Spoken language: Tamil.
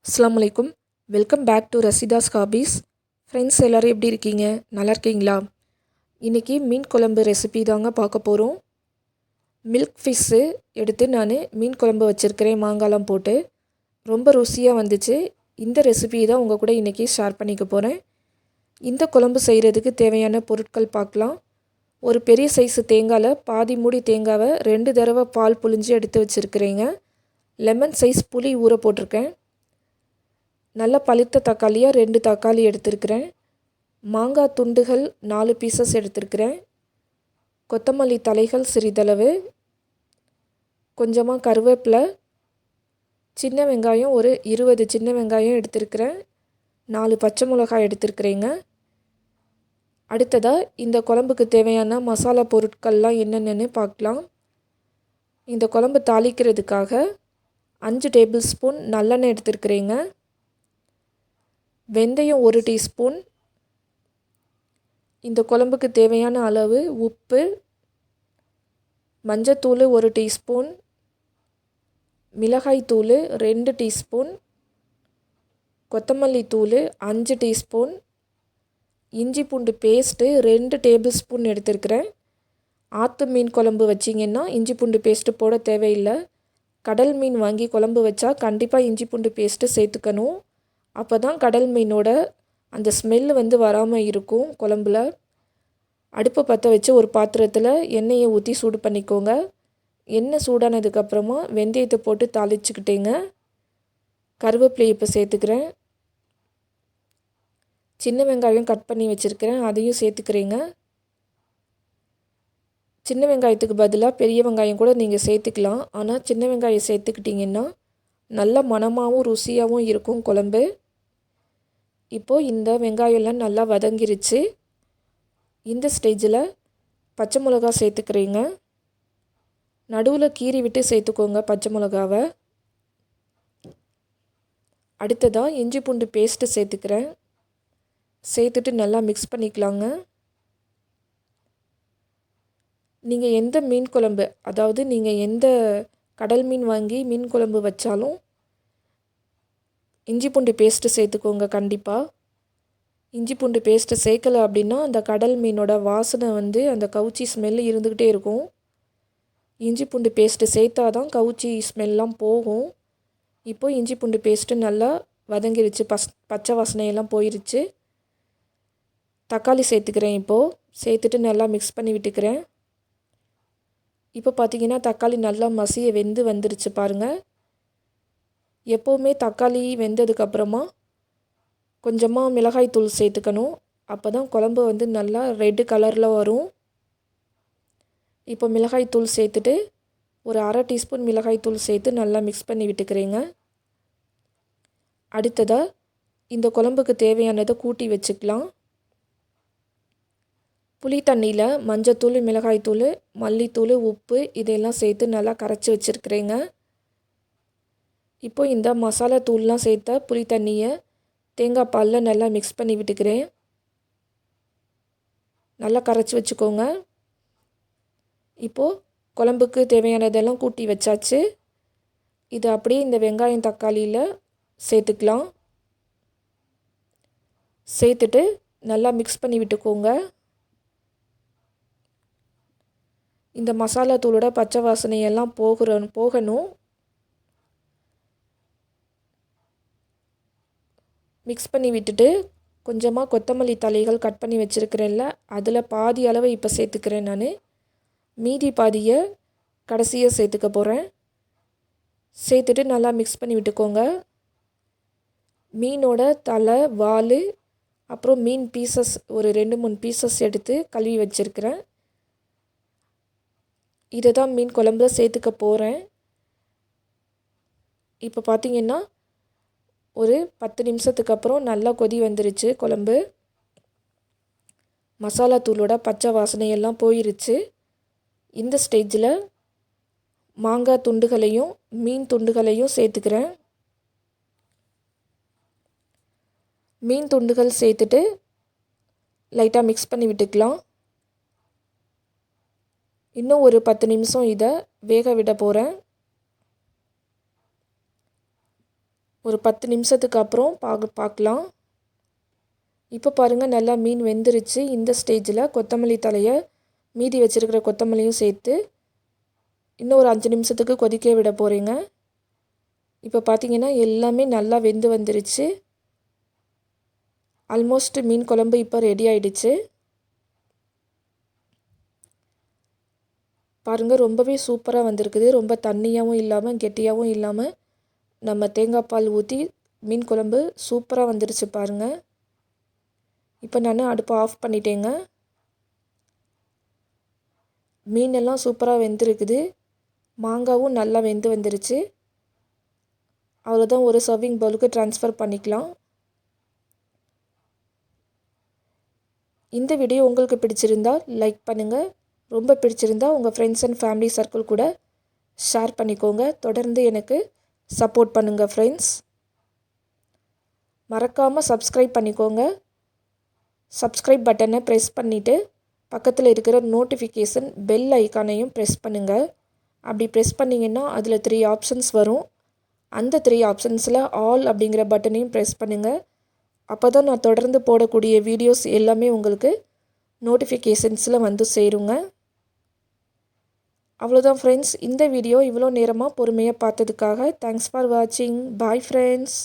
அஸ்ஸலாமு அலைக்கும். Welcome back to Rasitha's hobbies. Friends எல்லோரும் எப்படி இருக்கீங்க? நல்லா இருக்கீங்களா? இன்றைக்கி மீன் குழம்பு ரெசிபி தாங்க பார்க்க போகிறோம். மில்க் ஃபிஷ்ஷு எடுத்து நான் மீன் குழம்பு வச்சுருக்கிறேன் மாங்காய்லாம் போட்டு. ரொம்ப ருசியாக வந்துச்சு. இந்த ரெசிபி தான் உங்கள் கூட இன்றைக்கி ஷேர் பண்ணிக்க போகிறேன். இந்த குழம்பு செய்கிறதுக்கு தேவையான பொருட்கள் பார்க்கலாம். ஒரு பெரிய சைஸு தேங்காயில் பாதி மூடி தேங்காவை 2 தடவை பால் புழிஞ்சு எடுத்து வச்சுருக்கிறேங்க. லெமன் சைஸ் புளி ஊற போட்டிருக்கேன். நல்லா பழுத்த தக்காளியாக 2 தக்காளி எடுத்துருக்கிறேன். மாங்காய் துண்டுகள் 4 பீசஸ் எடுத்துருக்கிறேன். கொத்தமல்லி தலைகள் சிறிதளவு, கொஞ்சமாக கருவேப்பிலை, சின்ன வெங்காயம் ஒரு 20 சின்ன வெங்காயம் எடுத்துருக்கிறேன். 4 பச்சை மிளகாய் எடுத்துருக்கிறேங்க. அடுத்ததாக இந்த குழம்புக்கு தேவையான மசாலா பொருட்கள்லாம் என்னென்னு பார்க்கலாம். இந்த குழம்பு தாளிக்கிறதுக்காக 5 டேபிள் ஸ்பூன் நல்லெண்ணெய் எடுத்துருக்கிறேங்க. வெந்தயம் 1 டீஸ்பூன், இந்த குழம்புக்கு தேவையான அளவு உப்பு, மஞ்சத்தூள் 1 டீஸ்பூன், மிளகாய் தூள் 2 டீஸ்பூன், கொத்தமல்லி தூள் 5 டீஸ்பூன், இஞ்சி பூண்டு பேஸ்ட்டு 2 டேபிள் ஸ்பூன் எடுத்துருக்கிறேன். ஆற்று மீன் குழம்பு வச்சிங்கன்னா இஞ்சி பூண்டு பேஸ்ட்டு போட தேவையில்லை. கடல் மீன் வாங்கி குழம்பு வச்சா கண்டிப்பாக இஞ்சி பூண்டு பேஸ்ட்டு சேர்த்துக்கணும். அப்போ தான் கடல் மீனோட அந்த ஸ்மெல்லு வராமல் இருக்கும் குழம்புல. அடுப்பை பற்ற வச்சு ஒரு பாத்திரத்தில் எண்ணெயை ஊற்றி சூடு பண்ணிக்கோங்க. எண்ணெய் சூடானதுக்கப்புறமா வெந்தயத்தை போட்டு தாளிச்சுக்கிட்டேங்க. கருவேப்பிலையை இப்போ சேர்த்துக்கிறேன். சின்ன வெங்காயம் கட் பண்ணி வச்சுருக்கிறேன், அதையும் சேர்த்துக்கிறேங்க. சின்ன வெங்காயத்துக்கு பதிலாக பெரிய வெங்காயம் கூட நீங்கள் சேர்த்துக்கலாம். ஆனால் சின்ன வெங்காயம் சேர்த்துக்கிட்டிங்கன்னா நல்ல மணமாகவும் ருசியாகவும் இருக்கும் குழம்பு. இப்போது இந்த வெங்காயம்லாம் நல்லா வதங்கிருச்சு. இந்த ஸ்டேஜில் பச்சை மிளகா சேர்த்துக்கிறேங்க. நடுவில் கீறி விட்டு சேர்த்துக்கோங்க பச்சை மிளகாவை. அடுத்ததாக இஞ்சி பூண்டு பேஸ்ட்டு சேர்த்துக்கிறேன். சேர்த்துட்டு நல்லா மிக்ஸ் பண்ணிக்கலாங்க. நீங்கள் எந்த மீன் குழம்பு, அதாவது நீங்கள் எந்த கடல் மீன் வாங்கி மீன் குழம்பு வச்சாலும் இஞ்சி பூண்டு பேஸ்ட்டு சேர்த்துக்கோங்க கண்டிப்பாக. இஞ்சி பூண்டு பேஸ்ட்டு சேர்க்கலை அப்படின்னா அந்த கடல் மீனோட வாசனை அந்த கவுச்சி ஸ்மெல்லு இருந்துக்கிட்டே இருக்கும். இஞ்சி பூண்டு பேஸ்ட்டு சேர்த்தா தான் கவுச்சி ஸ்மெல்லாம் போகும். இப்போது இஞ்சி பூண்டு பேஸ்ட்டு நல்லா வதங்கிருச்சு, பச்சை வாசனையெல்லாம் போயிருச்சு. தக்காளி சேர்த்துக்கிறேன். இப்போது சேர்த்துட்டு நல்லா மிக்ஸ் பண்ணி விட்டுக்கிறேன். இப்போ பார்த்திங்கன்னா தக்காளி நல்லா மசிய வெந்து வந்துருச்சு பாருங்கள். எப்போவுமே தக்காளி வெந்ததுக்கப்புறமா கொஞ்சமாக மிளகாய் தூள் சேர்த்துக்கணும். அப்போ தான் குழம்பு நல்லா ரெட்டு கலரில் வரும். இப்போ மிளகாய் தூள் சேர்த்துட்டு ஒரு 1/2 டீஸ்பூன் மிளகாய் தூள் சேர்த்து நல்லா மிக்ஸ் பண்ணி விட்டுக்கிறேங்க. அடுத்ததாக இந்த குழம்புக்கு தேவையானதை கூட்டி வச்சுக்கலாம். புளி தண்ணியில் மஞ்சத்தூள், மிளகாய்த்தூள், மல்லித்தூள், உப்பு இதெல்லாம் சேர்த்து நல்லா கரைச்சி வச்சுருக்கிறேங்க. இப்போது இந்த மசாலா தூள்லாம் சேர்த்த புளி தண்ணியை தேங்காய் பாலில் நல்லா மிக்ஸ் பண்ணி விட்டுக்கிறேன். நல்லா கரைச்சி வச்சுக்கோங்க. இப்போது குழம்புக்கு தேவையானதெல்லாம் கூட்டி வச்சாச்சு. இது அப்படியே இந்த வெங்காயம் தக்காளியில் சேர்த்துக்கலாம். சேர்த்துட்டு நல்லா மிக்ஸ் பண்ணி விட்டுக்கோங்க. இந்த மசாலா தூளோட பச்சை வாசனையெல்லாம் போகணும். மிக்ஸ் பண்ணி விட்டுட்டு கொஞ்சமாக கொத்தமல்லி தலைகள் கட் பண்ணி வச்சுருக்கிறேன்ல, அதில் பாதி அளவை இப்போ சேர்த்துக்கிறேன் நான். மீதி பாதியை கடைசியாக சேர்த்துக்க போகிறேன். சேர்த்துட்டு நல்லா மிக்ஸ் பண்ணி விட்டுக்கோங்க. மீனோட தலை, வால், அப்புறம் மீன் பீசஸ் ஒரு 2-3 பீசஸ் எடுத்து கழுவி வச்சுருக்கிறேன். இதை தான் மீன் குழம்புல சேர்த்துக்க போகிறேன். இப்போ பார்த்திங்கன்னா ஒரு 10 நிமிஷத்துக்கு அப்புறம் நல்லா கொதி வந்துருச்சு குழம்பு. மசாலா தூளோட பச்சை வாசனையெல்லாம் போயிருச்சு. இந்த ஸ்டேஜில் மாங்காய் துண்டுகளையும் மீன் துண்டுகளையும் சேர்த்துக்கிறேன். மீன் துண்டுகள் சேர்த்துட்டு லைட்டாக மிக்ஸ் பண்ணி விட்டுக்கலாம். இன்னும் ஒரு 10 நிமிஷம் இதை வேக விட போகிறேன். ஒரு 10 நிமிஷத்துக்கு அப்புறம் பார்க்கலாம். இப்போ பாருங்கள் நல்லா மீன் வெந்துருச்சு. இந்த ஸ்டேஜில் கொத்தமல்லி தலையை மீதி வச்சுருக்கிற கொத்தமல்லியும் சேர்த்து இன்னும் ஒரு 5 நிமிஷத்துக்கு கொதிக்க விட போகிறேங்க. இப்போ பார்த்தீங்கன்னா எல்லாமே நல்லா வெந்து வந்துருச்சு. ஆல்மோஸ்ட் மீன் குழம்பு இப்போ ரெடி ஆகிடுச்சு. பாருங்கள் ரொம்பவே சூப்பராக வந்திருக்குது. ரொம்ப தண்ணியாகவும் இல்லாமல் கெட்டியாகவும் இல்லாமல் நம்ம தேங்காய் பால் ஊற்றி மீன் குழம்பு சூப்பராக வந்துருச்சு பாருங்கள். இப்போ நான் அடுப்பை ஆஃப் பண்ணிட்டேங்க. மீனெல்லாம் சூப்பராக வெந்திருக்குது. மாங்காவும் நல்லா வெந்து வந்துருச்சு. அவ்வளோதான், ஒரு சர்விங் பவுலுக்கு ட்ரான்ஸ்ஃபர் பண்ணிக்கலாம். இந்த வீடியோ உங்களுக்கு பிடிச்சிருந்தா லைக் பண்ணுங்கள். ரொம்ப பிடிச்சிருந்தா உங்கள் ஃப்ரெண்ட்ஸ் அண்ட் ஃபேமிலி சர்க்கிள் கூட ஷேர் பண்ணிக்கோங்க. தொடர்ந்து எனக்கு சப்போர்ட் பண்ணுங்கள் ஃப்ரெண்ட்ஸ். மறக்காமல் சப்ஸ்கிரைப் பண்ணிக்கோங்க. சப்ஸ்கிரைப் பட்டனை ப்ரெஸ் பண்ணிவிட்டு பக்கத்தில் இருக்கிற நோட்டிஃபிகேஷன் பெல் ஐக்கானையும் ப்ரெஸ் பண்ணுங்கள். அப்படி ப்ரெஸ் பண்ணிங்கன்னா அதில் 3 ஆப்ஷன்ஸ் வரும். அந்த 3 ஆப்ஷன்ஸில் ஆல் அப்படிங்கிற பட்டனையும் ப்ரெஸ் பண்ணுங்கள். அப்போ தான் நான் தொடர்ந்து போடக்கூடிய வீடியோஸ் எல்லாமே உங்களுக்கு நோட்டிஃபிகேஷன்ஸில் வந்து சேருங்க. அவ்வளோதான் ஃப்ரெண்ட்ஸ். இந்த வீடியோ இவ்வளோ நேரமாக பொறுமையாக பார்த்ததுக்காக தேங்க்ஸ் ஃபார் வாட்சிங். Bye friends.